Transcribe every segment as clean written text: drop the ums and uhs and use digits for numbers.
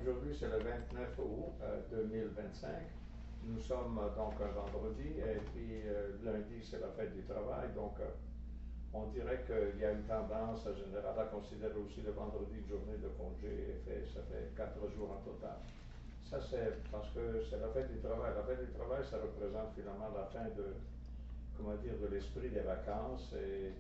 aujourd'hui c'est le 29 août 2025. Nous sommes donc un vendredi et puis lundi c'est la fête du travail. Donc on dirait qu'il y a une tendance générale à considérer aussi le vendredi une journée de congé et ça fait 4 jours en total. Ça c'est parce que c'est la fête du travail. La fête du travail ça représente finalement la fin de, comment dire, de l'esprit des vacances et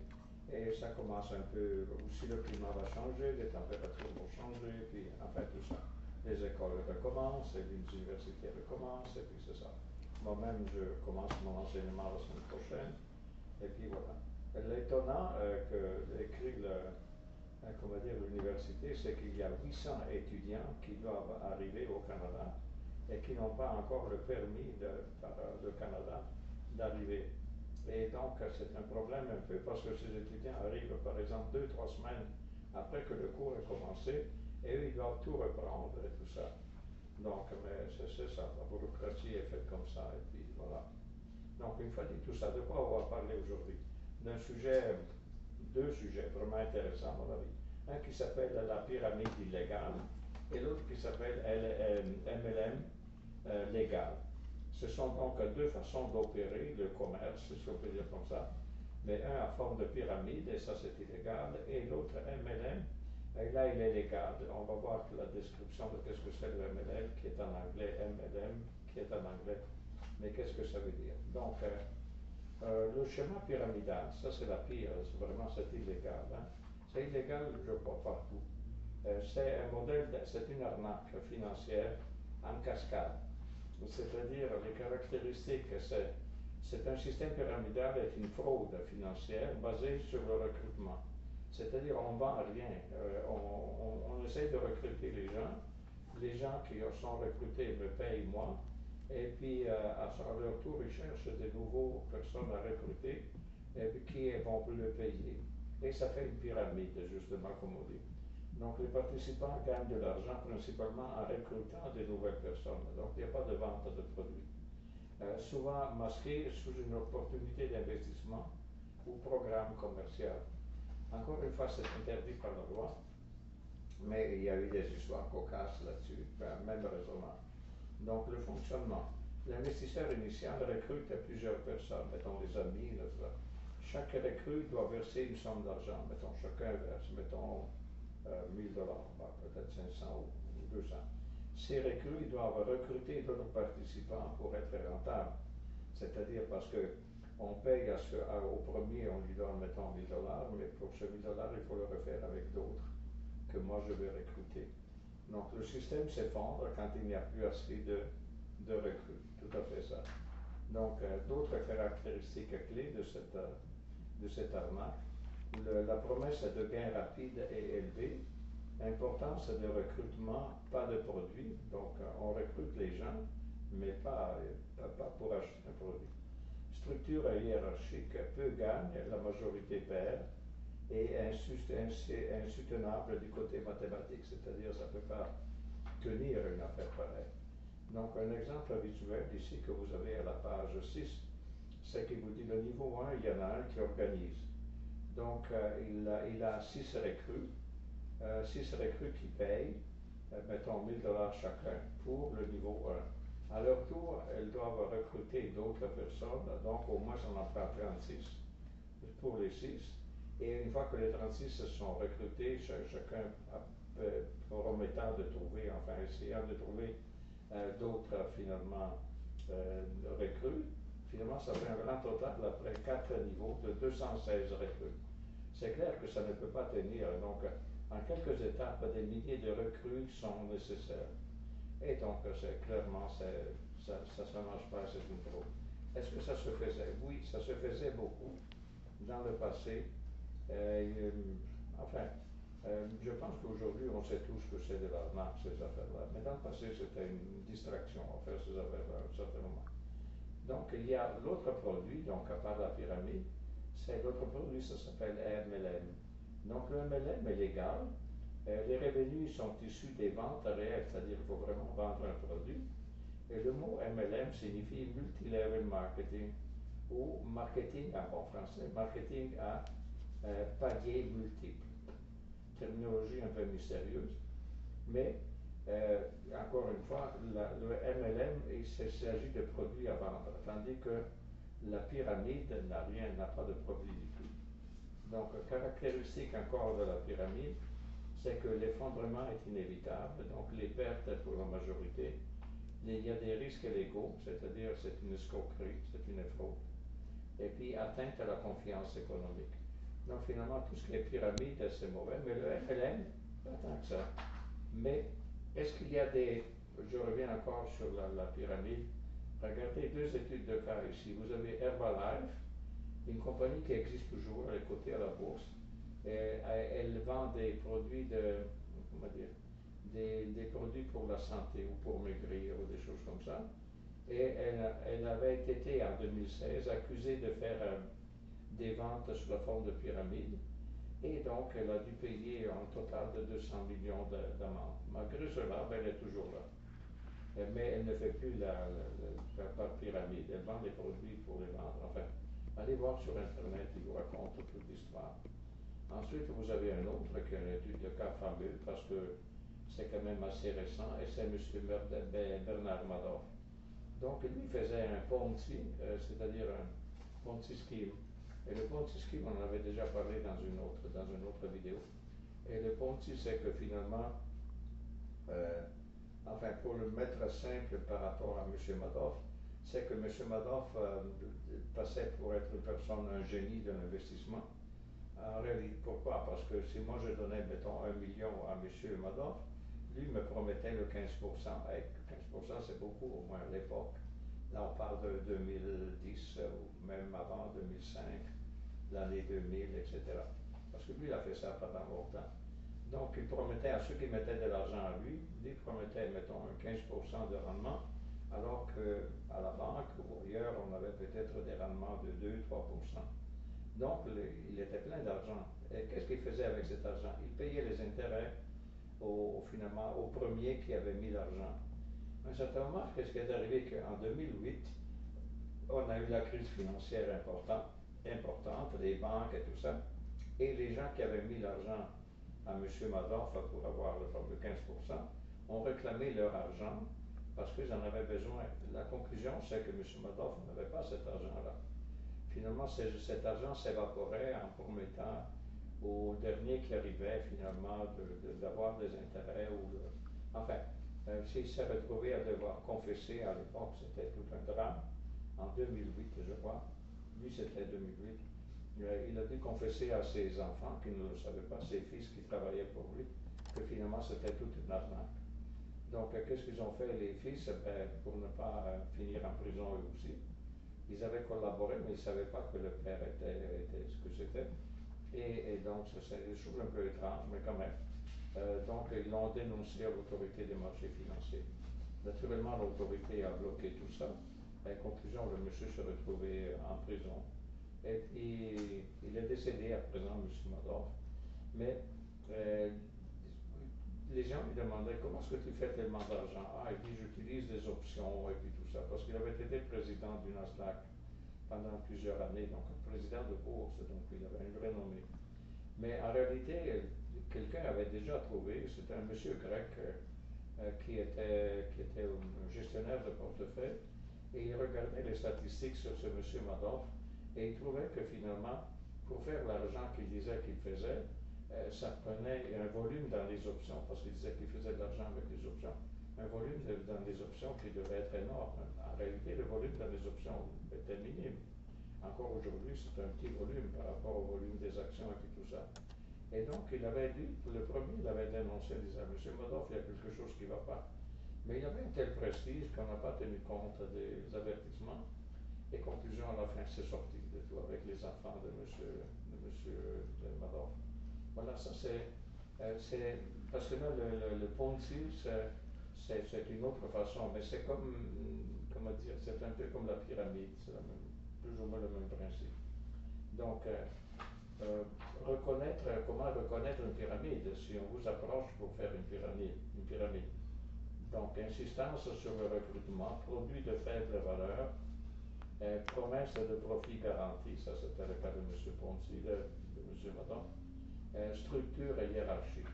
ça commence un peu, aussi le climat va changer, les températures vont changer, puis enfin tout ça. Les écoles recommencent, et les universités recommencent, et puis c'est ça. Moi-même, je commence mon enseignement la semaine prochaine, et puis voilà. L'étonnant que écrit comment dire, l'université, c'est qu'il y a 800 étudiants qui doivent arriver au Canada et qui n'ont pas encore le permis par le Canada d'arriver. Et donc, c'est un problème un peu parce que ces étudiants arrivent, par exemple, 2, 3 semaines après que le cours ait commencé, et eux, ils doivent tout reprendre et tout ça. Donc, mais c'est ça, la bureaucratie est faite comme ça, et puis voilà. Donc, une fois dit tout ça, de quoi on va parler aujourd'hui? D'un sujet, deux sujets vraiment intéressants, à mon avis. Un qui s'appelle la pyramide illégale, et l'autre qui s'appelle MLM légal. Ce sont donc deux façons d'opérer le commerce, si on peut dire comme ça, mais un en forme de pyramide, et ça c'est illégal, et l'autre MLM, et là il est légal. On va voir la description de qu'est-ce que c'est le MLM, qui est en anglais, MLM, qui est en anglais, mais qu'est-ce que ça veut dire? Donc, le schéma pyramidal, ça c'est la pire, vraiment c'est illégal. Hein? C'est illégal, je crois, partout. C'est un modèle, c'est une arnaque financière en cascade. C'est-à-dire, les caractéristiques, c'est un système pyramidal est une fraude financière basée sur le recrutement. C'est-à-dire, on ne vend rien. On essaie de recruter les gens qui sont recrutés me payent moi, et puis à leur tour, ils cherchent de nouvelles personnes à recruter et puis qui vont le payer. Et ça fait une pyramide, justement, comme on dit. Donc les participants gagnent de l'argent principalement en recrutant de nouvelles personnes. Donc il n'y a pas de vente de produits. Souvent masqués sous une opportunité d'investissement ou programme commercial. Encore une fois, c'est interdit par la loi, mais il y a eu des histoires cocasses là-dessus, même raisonnement. Donc le fonctionnement. L'investisseur initial recrute plusieurs personnes, mettons des amis, là. Chaque recrue doit verser une somme d'argent, mettons chacun verse, mettons 1000 $, peut-être 500 ou 200. Ces recrues doivent recruter d'autres participants pour être rentables. C'est-à-dire parce qu'on paye au premier, on lui donne, mettons, 1000 $, mais pour ce 1000 $, il faut le refaire avec d'autres que moi je vais recruter. Donc le système s'effondre quand il n'y a plus assez de recrues. Tout à fait ça. Donc d'autres caractéristiques clés de cette arnaque. La promesse de gains rapides et élevés. Importance de recrutement, pas de produit. Donc, on recrute les gens, mais pas pour acheter un produit. Structure hiérarchique, peu gagne, la majorité perd, et insoutenable du côté mathématique, c'est-à-dire ça ne peut pas tenir une affaire pareille. Donc, un exemple visuel ici que vous avez à la page 6, c'est qu'il vous dit le niveau 1, il y en a un qui organise. Donc, il a 6 recrues, 6 recrues qui payent, mettons 1000 $ chacun pour le niveau 1. À leur tour, elles doivent recruter d'autres personnes, donc au moins on en prend 36 pour les 6. Et une fois que les 36 sont recrutés, chacun promettant de trouver, enfin essayant de trouver d'autres finalement recrues, finalement ça fait un grand total après 4 niveaux de 216 recrues. C'est clair que ça ne peut pas tenir, donc en quelques étapes, des milliers de recrues sont nécessaires. Et donc, clairement, ça ne marche pas, c'est une fraude. Est-ce que ça se faisait? Oui, ça se faisait beaucoup dans le passé. Enfin, je pense qu'aujourd'hui, on sait tous que c'est de l'arnaque, ces affaires-là. Mais dans le passé, c'était une distraction à faire ces affaires-là, certainement. Donc, il y a l'autre produit, donc à part la pyramide, c'est l'autre produit, ça s'appelle MLM. Donc, le MLM est légal. Les revenus sont issus des ventes réelles, c'est-à-dire qu'il faut vraiment vendre un produit. Et le mot MLM signifie multilevel marketing ou marketing en bon français, marketing à palier multiple. Terminologie un peu mystérieuse, mais Encore une fois, le MLM, il s'agit de produits à vendre, tandis que la pyramide n'a pas de produit du tout. Donc, caractéristique encore de la pyramide, c'est que l'effondrement est inévitable, donc les pertes pour la majorité. Il y a des risques légaux, c'est-à-dire c'est une escroquerie, c'est une fraude, et puis atteinte à la confiance économique. Donc finalement, tout ce qui est pyramide, c'est mauvais, mais le MLM, pas tant que ça. Mais est-ce qu'il y a des... Je reviens encore sur la pyramide. Regardez deux études de cas ici. Vous avez Herbalife, une compagnie qui existe toujours, elle est cotée à la bourse. Et elle vend des produits de, comment dire, des produits pour la santé ou pour maigrir ou des choses comme ça. Et elle avait été en 2016 accusée de faire des ventes sous la forme de pyramide. Et donc, elle a dû payer un total de 200 millions d'amende. Malgré cela, elle est toujours là. Mais elle ne fait plus par pyramide. Elle vend des produits pour les vendre. Enfin, allez voir sur Internet, il vous raconte toute l'histoire. Ensuite, vous avez un autre qui est une étude de cas fameux parce que c'est quand même assez récent et c'est M. Bernard Madoff. Donc, lui faisait un Ponzi, c'est-à-dire un Ponzi scheme. Et le Ponzi scheme, on en avait déjà parlé dans une autre vidéo. Et le Ponzi, c'est que finalement, euh, enfin, pour le mettre simple par rapport à M. Madoff, c'est que M. Madoff passait pour être une personne, un génie de l'investissement. En réalité, pourquoi? Parce que si moi je donnais, mettons, 1 million à M. Madoff, lui me promettait le 15%. Et 15%, c'est beaucoup, au moins à l'époque. Là, on parle de 2010 ou même avant 2005, l'année 2000, etc. Parce que lui, il a fait ça pendant longtemps. Donc, il promettait à ceux qui mettaient de l'argent à lui, il promettait, mettons, un 15% de rendement, alors qu'à la banque ou ailleurs, on avait peut-être des rendements de 2-3%. Donc, il était plein d'argent. Et qu'est-ce qu'il faisait avec cet argent? Il payait les intérêts finalement, au premier qui avait mis l'argent. À un certain moment, qu'est-ce qui est arrivé? Qu'en 2008, on a eu la crise financière importante, les banques et tout ça, et les gens qui avaient mis l'argent à M. Madoff pour avoir le fameux 15% ont réclamé leur argent parce qu'ils en avaient besoin. La conclusion, c'est que M. Madoff n'avait pas cet argent-là. Finalement, cet argent s'évaporait en permettant au dernier qui arrivait finalement d'avoir des intérêts. Enfin, s'il s'est retrouvé à devoir confesser à l'époque, c'était tout un drame. En 2008, je crois. Lui, c'était 2008. Il a dû confesser à ses enfants, qui ne le savaient pas, ses fils qui travaillaient pour lui, que finalement c'était toute une arnaque. Donc, qu'est-ce qu'ils ont fait, les fils, pour ne pas finir en prison eux aussi? Ils avaient collaboré, mais ils ne savaient pas que le père était ce que c'était. Et donc, c'est des choses un peu étranges, mais quand même. Donc, ils l'ont dénoncé à l'autorité des marchés financiers. Naturellement, l'autorité a bloqué tout ça. En conclusion, le monsieur se retrouvait en prison. Et puis, il est décédé à présent, M. Madoff. Mais les gens lui demandaient comment est-ce que tu fais tellement d'argent? Ah, il dit j'utilise des options et puis tout ça. Parce qu'il avait été président du Nasdaq pendant plusieurs années, donc président de bourse, donc il avait une renommée. Mais en réalité, quelqu'un avait déjà trouvé, c'était un monsieur grec qui était un gestionnaire de portefeuille, et il regardait les statistiques sur ce monsieur Madoff, et il trouvait que finalement, pour faire l'argent qu'il disait qu'il faisait, ça prenait un volume dans les options, parce qu'il disait qu'il faisait de l'argent avec les options, un volume dans les options qui devait être énorme. En réalité, le volume dans les options était minime. Encore aujourd'hui, c'est un petit volume par rapport au volume des actions et tout ça. Et donc, il avait dit, le premier, il avait dénoncé, il disait, M. Madoff, il y a quelque chose qui ne va pas. Mais il avait un tel prestige qu'on n'a pas tenu compte des avertissements. Et conclusion, à la fin, c'est sorti de tout avec les enfants de monsieur Madoff. Voilà, ça c'est parce que là, le Ponzi, c'est une autre façon, mais c'est comme, comment dire, c'est un peu comme la pyramide, c'est plus ou moins le même principe. Donc, comment reconnaître une pyramide si on vous approche pour faire une pyramide. Donc, insistance sur le recrutement, produit de faible valeur, promesse de profit garanti, ça c'était le cas de M. Ponzi, de M. Madoff, structure hiérarchique.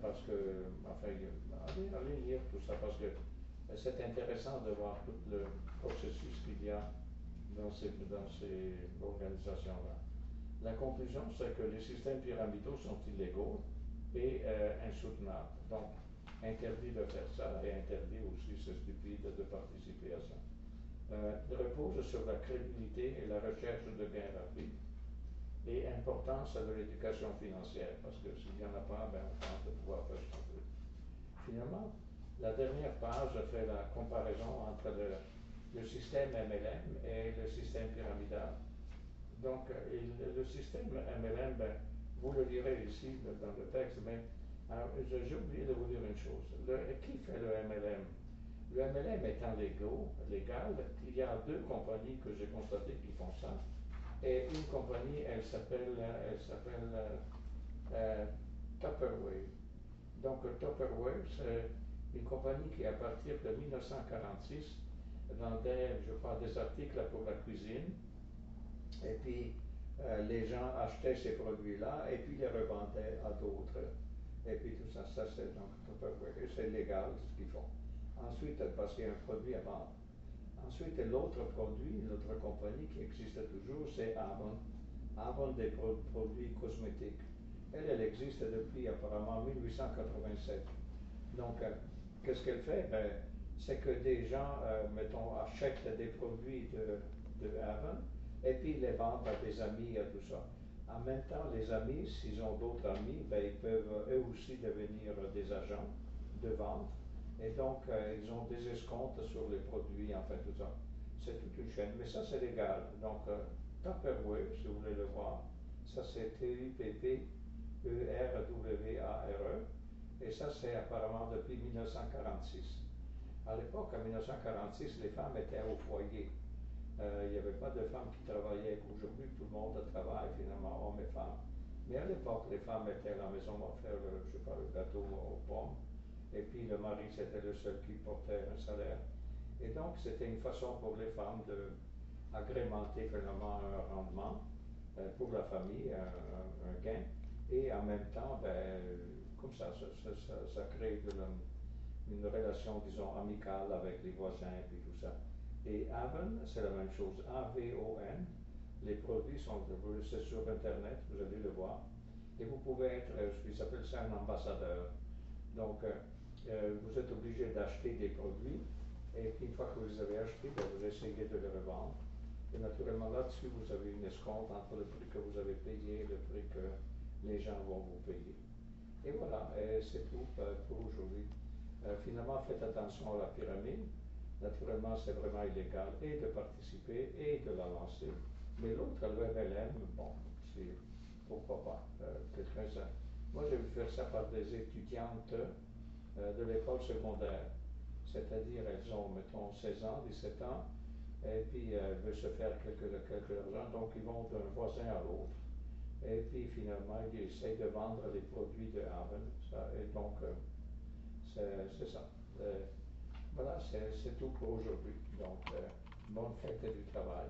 parce que, enfin, allez lire tout ça, parce que c'est intéressant de voir tout le processus qu'il y a dans ces organisations-là. La conclusion, c'est que les systèmes pyramidaux sont illégaux et insoutenables. Donc, interdit de faire ça et interdit aussi, c'est stupide, de participer à ça. Repose sur la crédibilité et la recherche de gains rapides et importance de l'éducation financière, parce que s'il n'y en a pas, ben, on pense de pouvoir faire changer. Finalement, la dernière page fait la comparaison entre le système MLM et le système pyramidal. Donc, le système MLM, ben, vous le lirez ici dans le texte, mais j'ai oublié de vous dire une chose. Qui fait le MLM? Le MLM étant légal, il y a deux compagnies que j'ai constatées qui font ça. Et une compagnie, elle s'appelle Tupperware. Donc, Tupperware, c'est une compagnie qui, à partir de 1946, vendait, je crois, des articles pour la cuisine. Et puis, les gens achetaient ces produits-là et puis les revendaient à d'autres. Et puis tout ça, c'est donc Tupperware. Et c'est légal ce qu'ils font. Ensuite, parce qu'il y a un produit à vendre. Ensuite, l'autre produit, l'autre compagnie qui existe toujours, c'est Avon. Avon des produits cosmétiques. Elle existe depuis apparemment 1887. Donc, qu'est-ce qu'elle fait? Ben, c'est que des gens, mettons, achètent des produits de Avon et puis les vendent à des amis et tout ça. En même temps, les amis, s'ils ont d'autres amis, ben, ils peuvent eux aussi devenir des agents de vente. Et donc, ils ont des escomptes sur les produits, enfin tout ça. C'est toute une chaîne, mais ça c'est légal. Donc, Tupperware, si vous voulez le voir, ça c'est Tupperware. Et ça c'est apparemment depuis 1946. À l'époque, en 1946, les femmes étaient au foyer. Il n'y avait pas de femmes qui travaillaient. Aujourd'hui, tout le monde travaille finalement, hommes et femmes. Mais à l'époque, les femmes étaient à la maison à faire, je sais pas, le gâteau aux pommes. Et puis le mari, c'était le seul qui portait un salaire. Et donc, c'était une façon pour les femmes d'agrémenter finalement un rendement pour la famille, un gain. Et en même temps, ben, comme ça crée une relation, disons, amicale avec les voisins et puis tout ça. Et Avon, c'est la même chose. AVON. Les produits sont, c'est sur Internet, vous allez le voir. Et vous pouvez être, ils appellent ça un ambassadeur. Donc, vous êtes obligé d'acheter des produits. Et puis, une fois que vous les avez achetés, ben, vous essayez de les revendre. Et naturellement, là-dessus, vous avez une escompte entre le prix que vous avez payé et le prix que les gens vont vous payer. Et voilà, c'est tout pour aujourd'hui. Finalement, faites attention à la pyramide. Naturellement, c'est vraiment illégal et de participer et de la lancer. Mais l'autre, le MLM, bon, c'est pourquoi pas. Quelqu'un, ça. Moi, j'ai vu faire ça par des étudiantes de l'école secondaire. C'est-à-dire, elles ont, mettons, 16 ans, 17 ans, et puis elles veulent se faire quelques argent, donc ils vont d'un voisin à l'autre. Et puis finalement, ils essayent de vendre les produits de Avon. Et donc, c'est ça. Voilà, c'est tout pour aujourd'hui. Donc, bonne fête du travail.